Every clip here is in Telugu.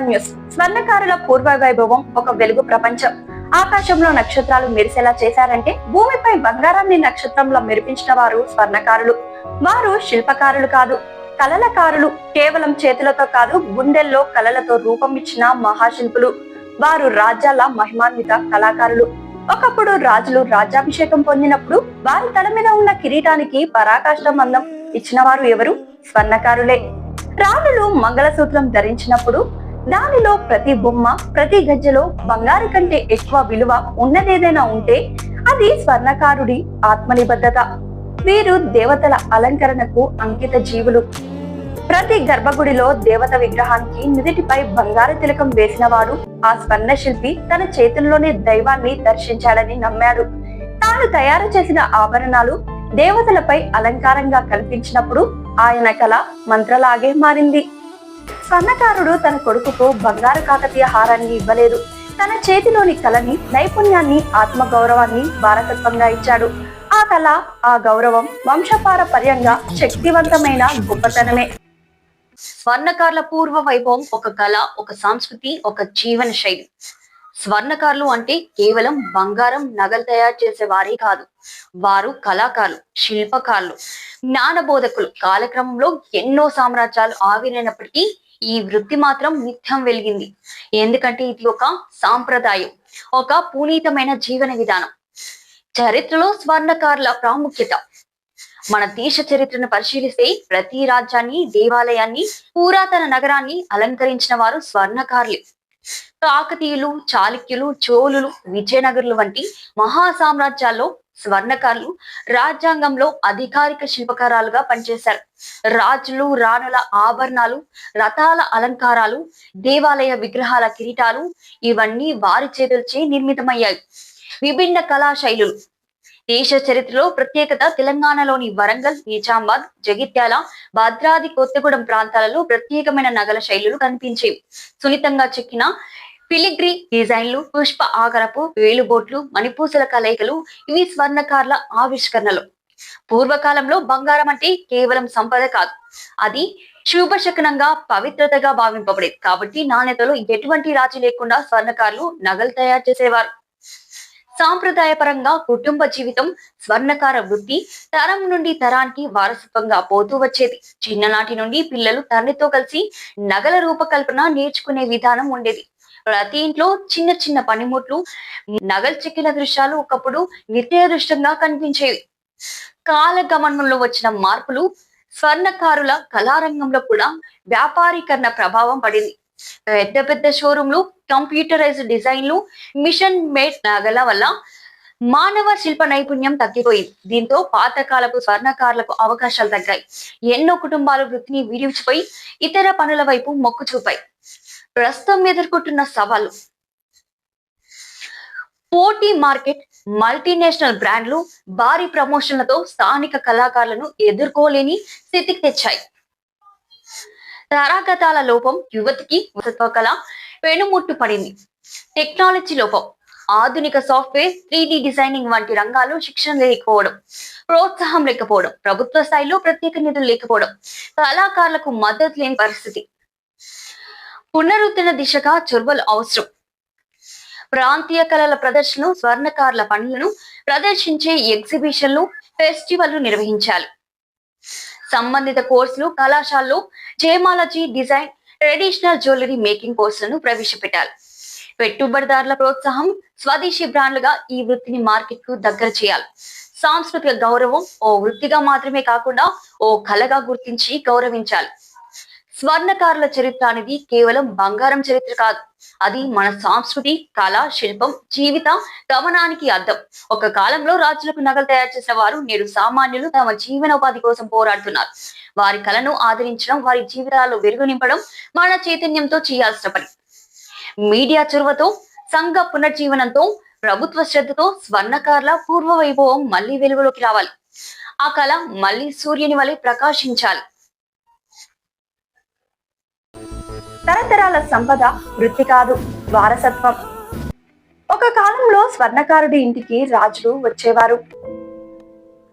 న్యూస్. స్వర్ణకారుల పూర్వ వైభవం ఒక వెలుగు ప్రపంచం. ఆకాశంలో నక్షత్రాలు మెరిసేలా చేశారంటే భూమిపై బంగారాన్ని నక్షత్రంలో మెరిపించిన వారు స్వర్ణకారులు. వారు శిల్పకారులు కాదు, కళలకారులు. కేవలం చేతులతో కాదు, గుండెల్లో కళలతో రూపం ఇచ్చిన మహాశిల్పులు. వారు రాజ్యాల మహిమాన్విత కళాకారులు. ఒకప్పుడు రాజులు రాజ్యాభిషేకం పొందినప్పుడు వారి తల మీద ఉన్న కిరీటానికి పరాకాష్ఠ అందం ఇచ్చిన వారు ఎవరు? స్వర్ణకారులే. రాణులు మంగళసూత్రం ధరించినప్పుడు దానిలో ప్రతి బొమ్మ, ప్రతి గజ్జలో బంగారు కంటే ఎక్కువ విలువ ఉన్నదేదైనా ఉంటే అది స్వర్ణకారుడి ఆత్మనిబద్ధత. వీరు దేవతల అలంకరణకు అంకిత జీవులు. ప్రతి గర్భగుడిలో దేవత విగ్రహానికి నుదిటిపై బంగారు తిలకం వేసిన వాడు ఆ స్వర్ణ శిల్పి తన చేతుల్లోనే దైవాన్ని దర్శించాడని నమ్మాడు. తాను తయారు చేసిన ఆభరణాలు దేవతలపై అలంకారంగా కల్పించినప్పుడు ఆయన కళ మంత్రలాగే మారింది. స్వర్ణకారుడు తన కొడుకుకు బంగారు కాకతీయ హారాన్ని ఇవ్వలేదు. తన చేతిలోని కళని, నైపుణ్యాన్ని, ఆత్మగౌరవాన్ని వారసత్వంగా ఇచ్చాడు. ఆ కళ, ఆ గౌరవం వంశపారపర్యంగా శక్తివంతమైన గొప్పతనమే. స్వర్ణకారుల పూర్వ వైభవం ఒక కళ, ఒక సంస్కృతి, ఒక జీవన శైలి. స్వర్ణకారులు అంటే కేవలం బంగారం, నగలు తయారు చేసే వారే కాదు. వారు కళాకారులు, శిల్పకారులు, జ్ఞానబోధకులు. కాలక్రమంలో ఎన్నో సామ్రాజ్యాలు ఆవిరైనప్పటికీ ఈ వృత్తి మాత్రం నిత్యం వెలిగింది. ఎందుకంటే ఇది ఒక సాంప్రదాయం, ఒక పునీతమైన జీవన విధానం. చరిత్రలో స్వర్ణకారుల ప్రాముఖ్యత. మన దేశ చరిత్రను పరిశీలిస్తే ప్రతి రాజ్యాన్ని, దేవాలయాన్ని, పురాతన నగరాన్ని అలంకరించిన వారు స్వర్ణకారులే. కాకతీయులు, చాళుక్యులు, చోళులు, విజయనగరులు వంటి మహా సామ్రాజ్యాల్లో స్వర్ణకారులు రాజ్యాంగంలో అధికారిక శిల్పకారాలుగా పనిచేశారు. రాజులు, రాణుల ఆభరణాలు, రథాల అలంకారాలు, దేవాలయ విగ్రహాల కిరీటాలు ఇవన్నీ వారి చేతులచే నిర్మితమయ్యాయి. విభిన్న కళా శైలులు. దేశ చరిత్రలో ప్రత్యేకత. తెలంగాణలోని వరంగల్, నిజామాబాద్, జగిత్యాల, భద్రాద్రి కొత్తగూడెం ప్రాంతాలలో ప్రత్యేకమైన నగల శైలులు కనిపించేవి. సున్నితంగా చెక్కిన ఫిలిగ్రీ డిజైన్లు, పుష్ప ఆకారపు వేలుబోట్లు, మణిపూసల కలయికలు ఇవి స్వర్ణకారుల ఆవిష్కరణలు. పూర్వకాలంలో బంగారం అంటే కేవలం సంపద కాదు, అది శుభశకనంగా, పవిత్రతగా భావింపబడేది. కాబట్టి నాణ్యతలో ఎటువంటి రాజీ లేకుండా స్వర్ణకారులు నగలు తయారు చేసేవారు. సాంప్రదాయపరంగా కుటుంబ జీవితం. స్వర్ణకార వృత్తి తరం నుండి తరానికి వారసత్వంగా పోతూ వచ్చేది. చిన్ననాటి నుండి పిల్లలు తండ్రితో కలిసి నగల రూపకల్పన నేర్చుకునే విధానం ఉండేది. ప్రతి ఇంట్లో చిన్న చిన్న పనిముట్లు, నగలు చెక్కిన దృశ్యాలు ఒకప్పుడు నిత్యదృష్టంగా కనిపించేవి. కాలగమనంలో వచ్చిన మార్పులు స్వర్ణకారుల కళారంగంలో కూడా వ్యాపారీకరణ ప్రభావం పడింది. పెద్ద పెద్ద షోరూంలు, కంప్యూటరైజ్డ్ డిజైన్లు, మిషన్ మేడ్ నగల వల్ల మానవ శిల్ప నైపుణ్యం తగ్గిపోయింది. దీంతో పాతకాలపు స్వర్ణకారులకు అవకాశాలు తగ్గాయి. ఎన్నో కుటుంబాలు వృత్తిని విడిచిపోయి ఇతర పనుల వైపు మొక్కు చూపాయి. ప్రస్తుతం ఎదుర్కొంటున్న సవాళ్లు. పోటీ మార్కెట్, మల్టీనేషనల్ బ్రాండ్లు భారీ ప్రమోషన్లతో స్థానిక కళాకారులను ఎదుర్కోలేని స్థితికి తెచ్చాయి. తరగతాల లోపం యువతికి వారసత్వ కళ పెనుముట్టు పడింది. టెక్నాలజీ లోపం. ఆధునిక సాఫ్ట్వేర్, 3D డిజైనింగ్ వంటి రంగాల్లో శిక్షణ లేకపోవడం, ప్రోత్సాహం లేకపోవడం, ప్రభుత్వ స్థాయిలో ప్రత్యేక నిధులు లేకపోవడం, కళాకారులకు మద్దతు లేని పరిస్థితి. పునరుద్ధరణ దిశగా చొరవలు అవసరం. ప్రాంతీయ కళల ప్రదర్శనలు, స్వర్ణకారుల పనులను ప్రదర్శించే ఎగ్జిబిషన్లు, ఫెస్టివల్లు నిర్వహించాలి. సంబంధిత కోర్సులు కళాశాలలో జయమాలజీ, డిజైన్, ట్రెడిషనల్ జ్యువెలరీ మేకింగ్ కోర్సులను ప్రవేశపెట్టాలి. పెట్టుబడిదారుల ప్రోత్సాహం. స్వదేశీ బ్రాండ్లుగా ఈ వృత్తిని మార్కెట్ కు దగ్గర చేయాలి. సాంస్కృతిక గౌరవం. ఓ వృత్తిగా మాత్రమే కాకుండా ఓ కళగా గుర్తించి గౌరవించాలి. స్వర్ణకారుల చరిత్ర అనేది కేవలం బంగారం చరిత్ర కాదు, అది మన సంస్కృతి, కళ, శిల్పం, జీవిత గమనానికి అర్థం. ఒక కాలంలో రాజులకు నగలు తయారు చేసిన వారు నేడు సామాన్యులు తమ జీవనోపాధి కోసం పోరాడుతున్నారు. వారి కళను ఆదరించడం, వారి జీవితాల్లో వెలుగు నింపడం మన చైతన్యంతో చేయాల్సిన పని. మీడియా చొరవతో, సంఘ పునర్జీవనంతో, ప్రభుత్వ శ్రద్ధతో స్వర్ణకారుల పూర్వ వైభవం మళ్లీ వెలుగులోకి రావాలి. ఆ కళ మళ్లీ సూర్యుని వలె ప్రకాశించాలి. తరతరాల సంపద వృత్తి కాదు, వారసత్వం. ఒక కాలంలో స్వర్ణకారుడి ఇంటికి రాజులు వచ్చేవారు.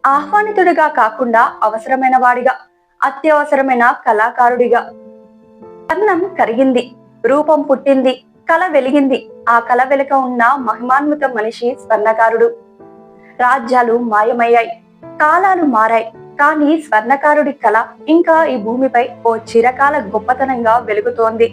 ఆహ్వానితుడిగా కాకుండా అవసరమైన వాడిగా, అత్యవసరమైన కళాకారుడిగా. స్వర్ణం కరిగింది, రూపం పుట్టింది, కళ వెలిగింది. ఆ కళ వెనుక ఉన్న మహిమాన్విత మనిషి స్వర్ణకారుడు. రాజ్యాలు మాయమయ్యాయి, కాలాలు మారాయి, కానీ స్వర్ణకారుడి కళ ఇంకా ఈ భూమిపై ఓ చిరకాల గొప్పతనంగా వెలుగుతోంది.